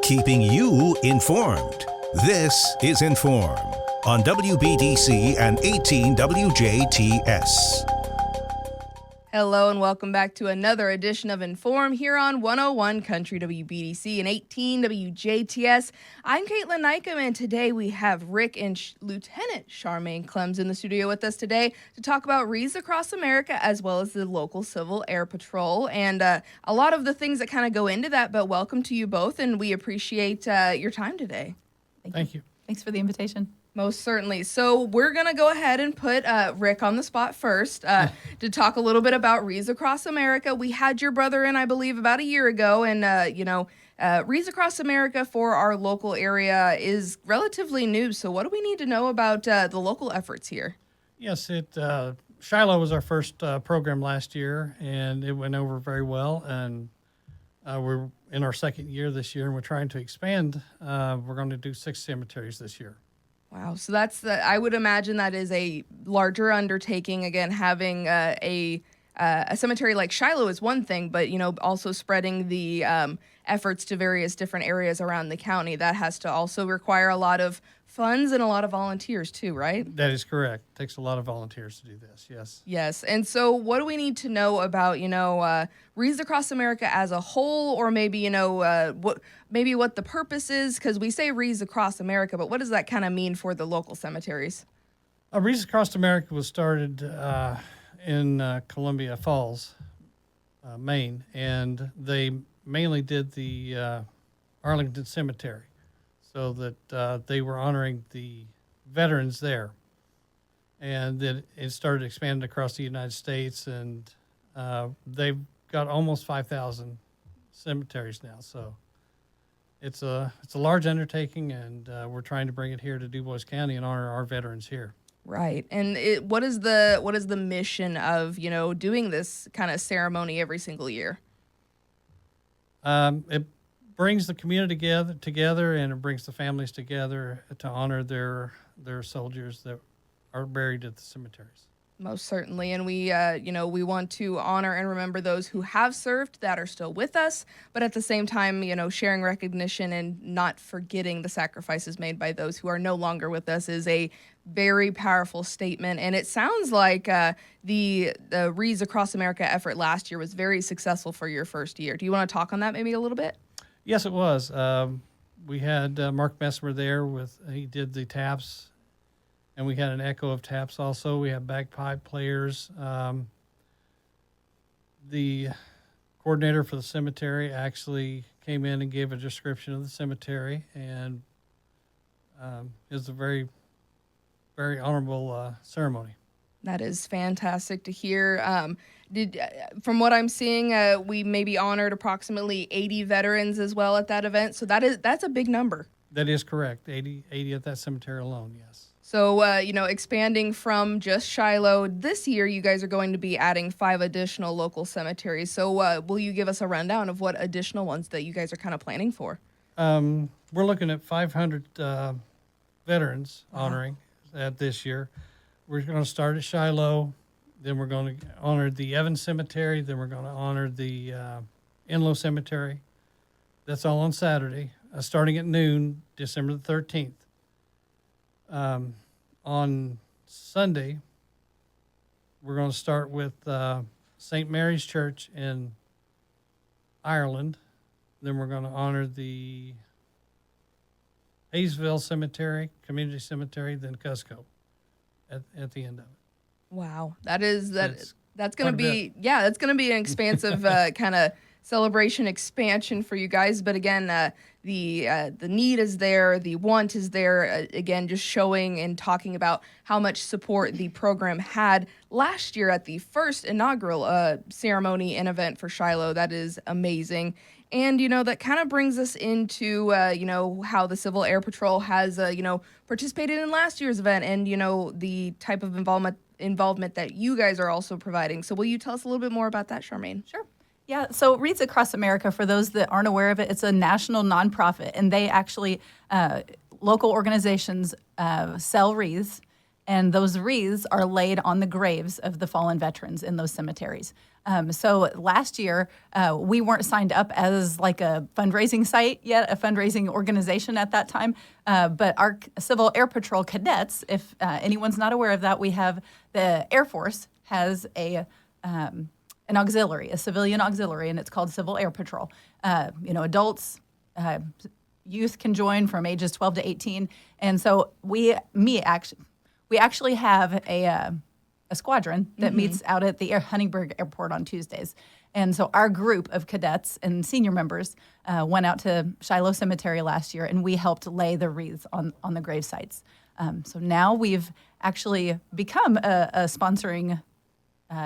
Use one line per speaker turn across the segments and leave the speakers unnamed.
Keeping you informed. This is In.form on WBDC and 18 WJTS.
Hello and welcome back to another edition of In.form here on 101 Country WBDC and 18 WJTS. I'm Caitlin Nykum, and today we have Rick and Lieutenant Charmaine Clems in the studio with us today to talk about Wreaths across America as well as the local Civil Air Patrol and a lot of the things that kind of go into that. But welcome to you both, and we appreciate your time today.
Thank you.
Thanks for the invitation.
Most certainly. So we're going to go ahead and put Rick on the spot first to talk a little bit about Wreaths Across America. We had your brother in, I believe, about a year ago, and, Wreaths Across America for our local area is relatively new. So what do we need to know about the local efforts here?
Yes, Shiloh was our first program last year, and it went over very well, and we're in our second year this year, and we're trying to expand. We're going to do 6 cemeteries this year.
Wow. So I would imagine that is a larger undertaking. Again, having a cemetery like Shiloh is one thing, but, also spreading the efforts to various different areas around the county. That has to also require a lot of funds and a lot of volunteers too, right?
That is correct. It takes a lot of volunteers to do this, yes.
Yes. And so what do we need to know about, Wreaths Across America as a whole, or maybe, what the purpose is? Because we say Wreaths Across America, but what does that kind of mean for the local cemeteries?
Wreaths Across America was started in Columbia Falls, Maine, and they mainly did the Arlington Cemetery, so that they were honoring the veterans there. And then it started expanding across the United States, and they've got almost 5,000 cemeteries now. So it's a large undertaking, and we're trying to bring it here to Dubois County and honor our veterans here.
Right. And what is the mission of, doing this kind of ceremony every single year?
It brings the community together, and it brings the families together to honor their soldiers that are buried at the cemeteries.
Most certainly. And we want to honor and remember those who have served that are still with us, but at the same time, sharing recognition and not forgetting the sacrifices made by those who are no longer with us is a very powerful statement. And it sounds like the Wreaths Across America effort last year was very successful for your first year. Do you want to talk on that maybe a little bit?
Yes, it was. We had Mark Messmer there he did the taps, and we had an echo of taps also. We had bagpipe players. The coordinator for the cemetery actually came in and gave a description of the cemetery, and it was a very, very honorable ceremony. That
is fantastic to hear. From what I'm seeing, we maybe honored approximately 80 veterans as well at that event. So that's a big number.
That is correct. 80 at that cemetery alone, yes.
So, expanding from just Shiloh, this year you guys are going to be adding 5 additional local cemeteries. So will you give us a rundown of what additional ones that you guys are kind of planning for?
We're looking at 500 veterans honoring that this year. We're going to start at Shiloh, then we're going to honor the Evans Cemetery, then we're going to honor the Enlow Cemetery. That's all on Saturday, starting at noon, December the 13th. On Sunday, we're going to start with St. Mary's Church in Ireland. Then we're going to honor the Haysville Cemetery, Community Cemetery, then Cuzco at the end of it.
Wow, that's going to be that's going to be an expansive kind of celebration expansion for you guys. But again, the need is there, the want is there. Again, just showing and talking about how much support the program had last year at the first inaugural ceremony and event for Shiloh. That is amazing. And, that kind of brings us into, how the Civil Air Patrol has, participated in last year's event and, the type of involvement that you guys are also providing. So will you tell us a little bit more about that, Charmaine?
Sure. Yeah, so Wreaths Across America, for those that aren't aware of it, it's a national nonprofit, and they actually, local organizations sell wreaths, and those wreaths are laid on the graves of the fallen veterans in those cemeteries. So last year, we weren't signed up as like a fundraising site yet, a fundraising organization at that time. But our Civil Air Patrol cadets, if anyone's not aware of that, we have the Air Force has an auxiliary, a civilian auxiliary, and it's called Civil Air Patrol. Adults, youth can join from ages 12 to 18. And so we actually have a squadron that meets out at the Huntingburg Airport on Tuesdays. And so our group of cadets and senior members went out to Shiloh Cemetery last year, and we helped lay the wreaths on the grave sites. So now we've actually become a sponsoring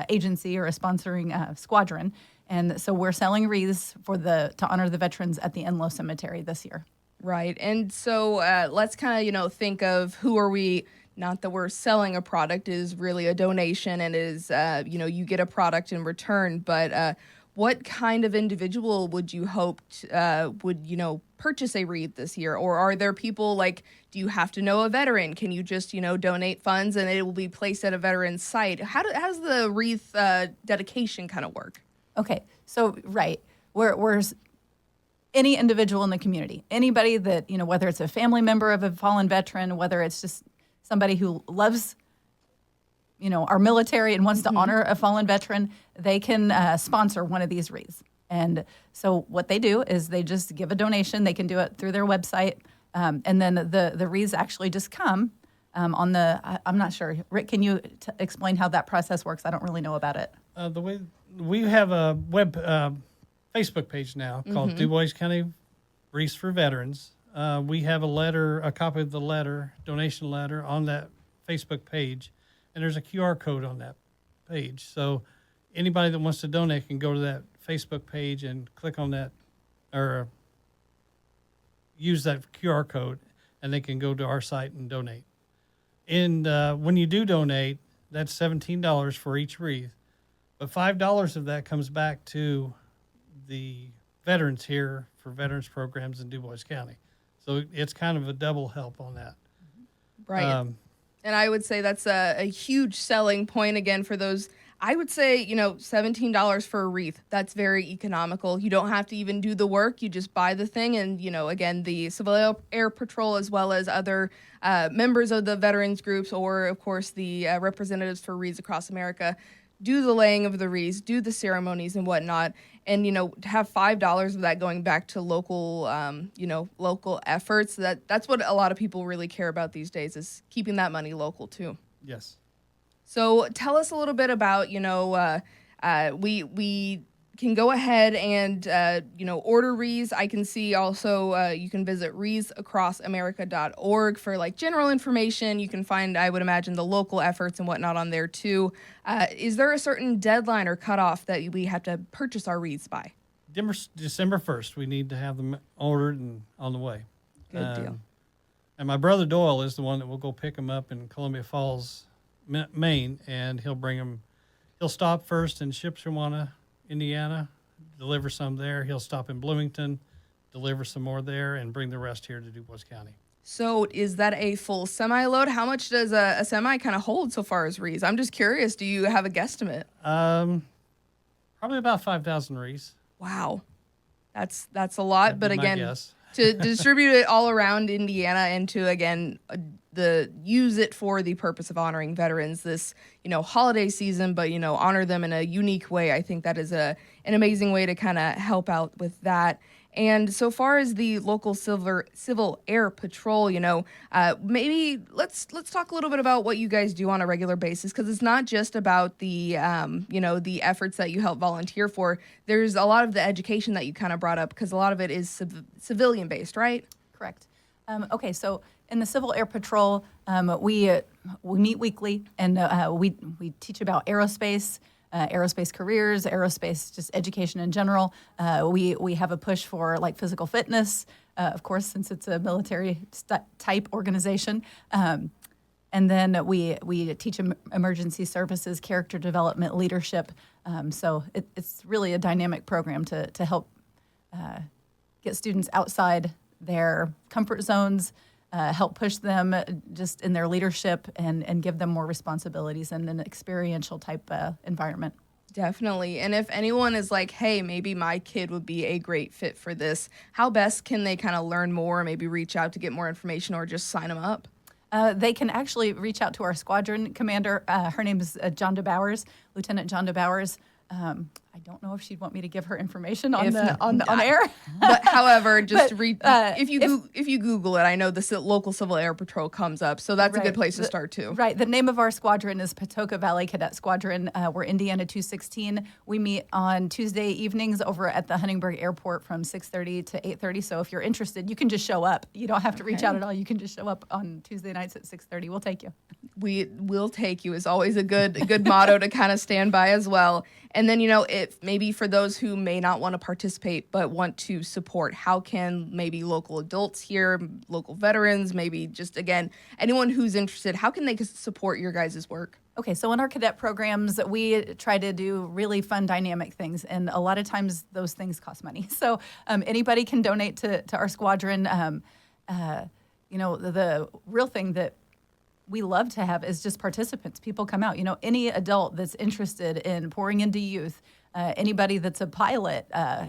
agency or a sponsoring squadron. And so we're selling wreaths to honor the veterans at the Enlow Cemetery this year.
Right. And so let's kind of, think of who are we. Not that we're selling a product, it is really a donation and is, you get a product in return. But what kind of individual would you hope would purchase a wreath this year? Or are there people do you have to know a veteran? Can you just, donate funds and it will be placed at a veteran's site? How does the wreath dedication kind of work?
Okay. So, right. We're any individual in the community, anybody that, whether it's a family member of a fallen veteran, whether it's just somebody who loves, our military and wants to honor a fallen veteran, they can sponsor one of these wreaths. And so what they do is they just give a donation. They can do it through their website. And then the wreaths actually just come I'm not sure. Rick, can you explain how that process works? I don't really know about it.
The way we have a Facebook page now called Dubois County Wreaths for Veterans. We have a copy of the donation letter on that Facebook page, and there's a QR code on that page. So anybody that wants to donate can go to that Facebook page and click on that or use that QR code, and they can go to our site and donate. And when you do donate, that's $17 for each wreath, but $5 of that comes back to the veterans here for veterans programs in Dubois County. So it's kind of a double help on that.
Right. And I would say that's a huge selling point again for those. I would say, $17 for a wreath. That's very economical. You don't have to even do the work. You just buy the thing. And, again, the Civil Air Patrol, as well as other members of the veterans groups, or, of course, the representatives for Wreaths across America, do the laying of the wreaths, do the ceremonies and whatnot. And, to have $5 of that going back to local, local efforts, that's what a lot of people really care about these days, is keeping that money local, too.
Yes.
So tell us a little bit about, we can go ahead and, order wreaths. I can see also you can visit wreathsacrossamerica.org for general information. You can find, I would imagine, the local efforts and whatnot on there too. Is there a certain deadline or cutoff that we have to purchase our wreaths by?
December 1st, we need to have them ordered and on the way.
Good deal.
And my brother Doyle is the one that will go pick them up in Columbia Falls, Maine, and he'll bring them. He'll stop first in Shipshewana, Indiana, deliver some there. He'll stop in Bloomington, deliver some more there, and bring the rest here to Dubois County.
So is that a full semi-load? How much does a semi kind of hold so far as wreaths? I'm just curious. Do you have a guesstimate?
Probably about 5,000 wreaths.
Wow. That's a lot. But again, to distribute it all around Indiana and to, again, use it for the purpose of honoring veterans this, holiday season, but, honor them in a unique way. I think that is an amazing way to kind of help out with that. And so far as the local Civil Air Patrol, maybe let's talk a little bit about what you guys do on a regular basis, because it's not just about the, the efforts that you help volunteer for. There's a lot of the education that you kind of brought up, because a lot of it is civilian based, right?
Correct. Okay, so in the Civil Air Patrol, we meet weekly, and we teach about aerospace. Aerospace careers, aerospace just education in general. We have a push for physical fitness, of course, since it's a military type organization. And then we teach emergency services, character development, leadership. So it's really a dynamic program to help get students outside their comfort zones, help push them just in their leadership and give them more responsibilities in an experiential type environment.
Definitely. And if anyone is like, hey, maybe my kid would be a great fit for this, how best can they kind of learn more, maybe reach out to get more information or just sign them up?
They can actually reach out to our squadron commander. Her name is John DeBowers, Lieutenant John DeBowers. I don't know if she'd want me to give her information on air.
But however, just if you Google it, I know the local Civil Air Patrol comes up, so that's a good place to start too.
Right. The name of our squadron is Patoka Valley Cadet Squadron. We're Indiana 216. We meet on Tuesday evenings over at the Huntingburg Airport from 6:30 to 8:30. So if you're interested, you can just show up. You don't have to reach out at all. You can just show up on Tuesday nights at 6:30. We'll take you.
We will take you is always a good motto to kind of stand by as well. And then, if maybe for those who may not want to participate but want to support, how can maybe local adults here, local veterans, maybe just, again, anyone who's interested, how can they support your guys' work?
Okay, so in our cadet programs, we try to do really fun, dynamic things, and a lot of times those things cost money. So anybody can donate to our squadron. The real thing that we love to have is just participants. People come out. Any adult that's interested in pouring into youth, anybody that's a pilot,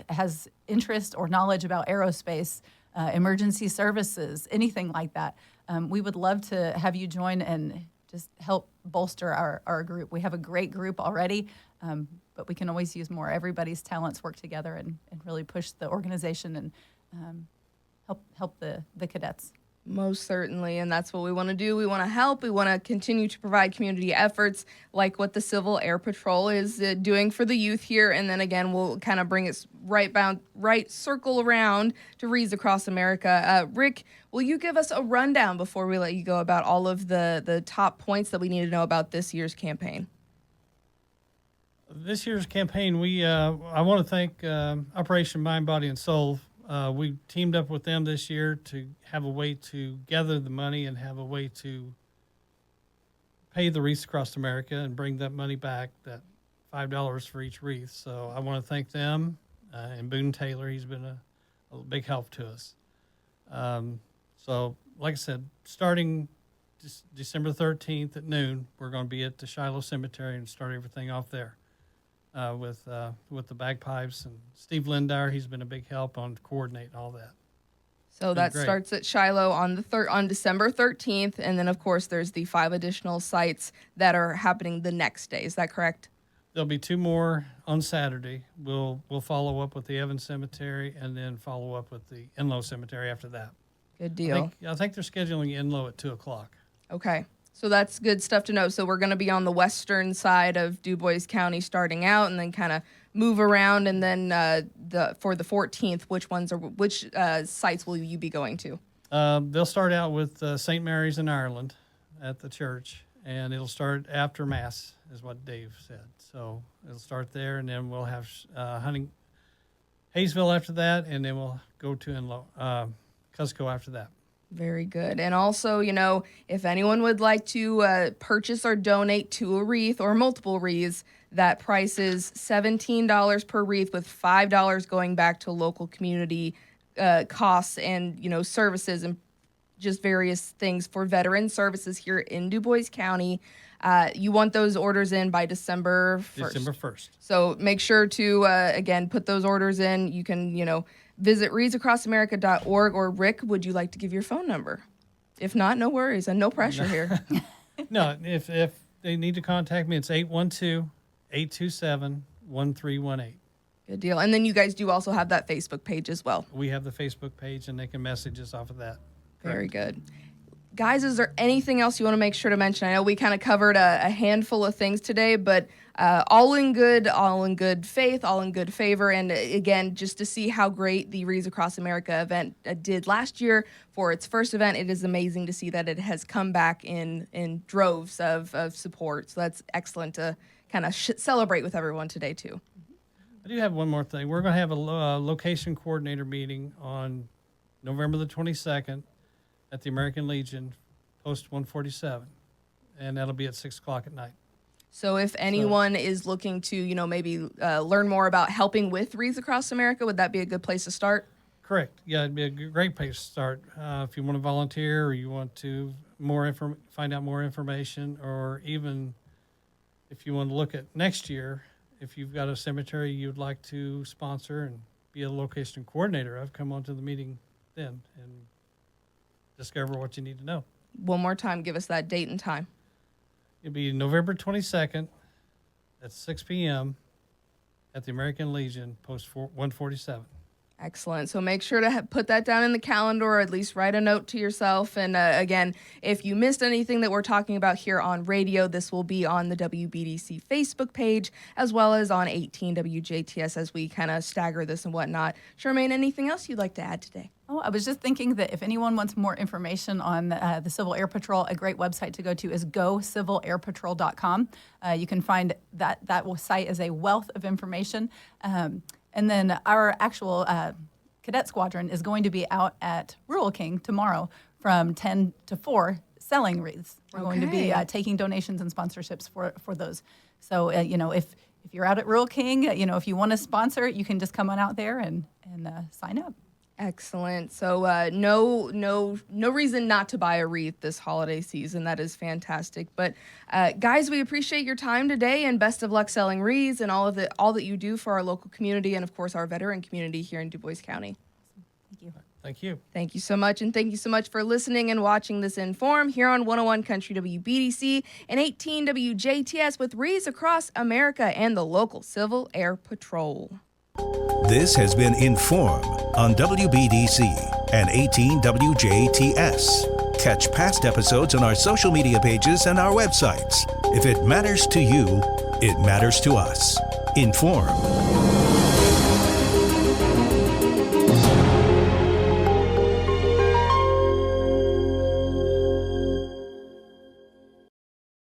has interest or knowledge about aerospace, emergency services, anything like that. We would love to have you join and just help bolster our group. We have a great group already, but we can always use more. Everybody's talents work together and really push the organization and help the cadets.
Most certainly, and that's what we want to do. We want to help. We want to continue to provide community efforts like what the Civil Air Patrol is doing for the youth here, and then again, we'll kind of bring it right circle around to Wreaths Across America. Rick, will you give us a rundown before we let you go about all of the top points that we need to know about this year's campaign?
This year's campaign, I want to thank Operation Mind, Body, and Soul. We teamed up with them this year to have a way to gather the money and have a way to pay the Wreaths Across America and bring that money back, that $5 for each wreath. So I want to thank them and Boone Taylor. He's been a big help to us. So like I said, starting December 13th at noon, we're going to be at the Shiloh Cemetery and start everything off there. With the bagpipes, and Steve Lindauer, he's been a big help on coordinating all that.
So that starts at Shiloh on December 13th, and then of course there's the 5 additional sites that are happening the next day. Is that correct?
There'll be 2 more on Saturday. We'll follow up with the Evans Cemetery and then follow up with the Enlow Cemetery after that.
Good deal.
I think they're scheduling Enlow at 2:00.
Okay. So that's good stuff to know. So we're going to be on the western side of Dubois County starting out and then kind of move around. And then for the 14th, which sites will you be going to?
They'll start out with St. Mary's in Ireland at the church, and it'll start after Mass, is what Dave said. So it'll start there, and then we'll have Haysville after that, and then we'll go to Enlow, Cuzco after that.
Very good. And also, if anyone would like to purchase or donate to a wreath or multiple wreaths, that price is $17 per wreath, with $5 going back to local community costs and, services and just various things for veteran services here in Dubois County. You want those orders in by December 1st.
December 1st.
So make sure to, again, put those orders in. You can, visit wreathsacrossamerica.org. Or Rick, would you like to give your phone number? If not, no worries, and no pressure here.
No, if they need to contact me, it's 812-827-1318.
Good deal. And then you guys do also have that Facebook page as well.
We have the Facebook page, and they can message us off of that.
Very good. Guys, is there anything else you want to make sure to mention? I know we kind of covered a handful of things today, but all in good faith, all in good favor. And again, just to see how great the Wreaths Across America event did last year for its first event, it is amazing to see that it has come back in droves of support. So that's excellent to kind of celebrate with everyone today, too.
I do have one more thing. We're going to have a location coordinator meeting on November the 22nd at the American Legion, Post 147, and that'll be at 6:00 at night.
So if anyone is looking to, maybe learn more about helping with Wreaths Across America, would that be a good place to start?
Correct. Yeah, it'd be a great place to start. If you want to volunteer or you want to find out more information, or even if you want to look at next year, if you've got a cemetery you'd like to sponsor and be a location coordinator of, come on to the meeting then and discover what you need to know.
One more time, give us that date and time.
It'll be November 22nd at 6 p.m. at the American Legion, post 147.
Excellent. So make sure to put that down in the calendar, or at least write a note to yourself. And again, if you missed anything that we're talking about here on radio, this will be on the WBDC Facebook page, as well as on 18 WJTS as we kind of stagger this and whatnot. Charmaine, anything else you'd like to add today?
Oh, I was just thinking that if anyone wants more information on the Civil Air Patrol, a great website to go to is gocivilairpatrol.com. You can find that site is a wealth of information. And then our actual cadet squadron is going to be out at Rural King tomorrow from 10 to 4 selling wreaths. We're going to be taking donations and sponsorships for those. So, if you're out at Rural King, if you want to sponsor, you can just come on out there and sign up.
Excellent. So no reason not to buy a wreath this holiday season. That is fantastic. But guys, we appreciate your time today, and best of luck selling wreaths and all that you do for our local community and, of course, our veteran community here in Dubois County.
Thank you.
Thank you.
Thank you so much, and thank you so much for listening and watching this In.form here on 101 Country WBDC and 18 WJTS with Wreaths across America and the local Civil Air Patrol.
This has been In.form on WBDC and 18 WJTS. Catch past episodes on our social media pages and our websites. If it matters to you, it matters to us. In.form.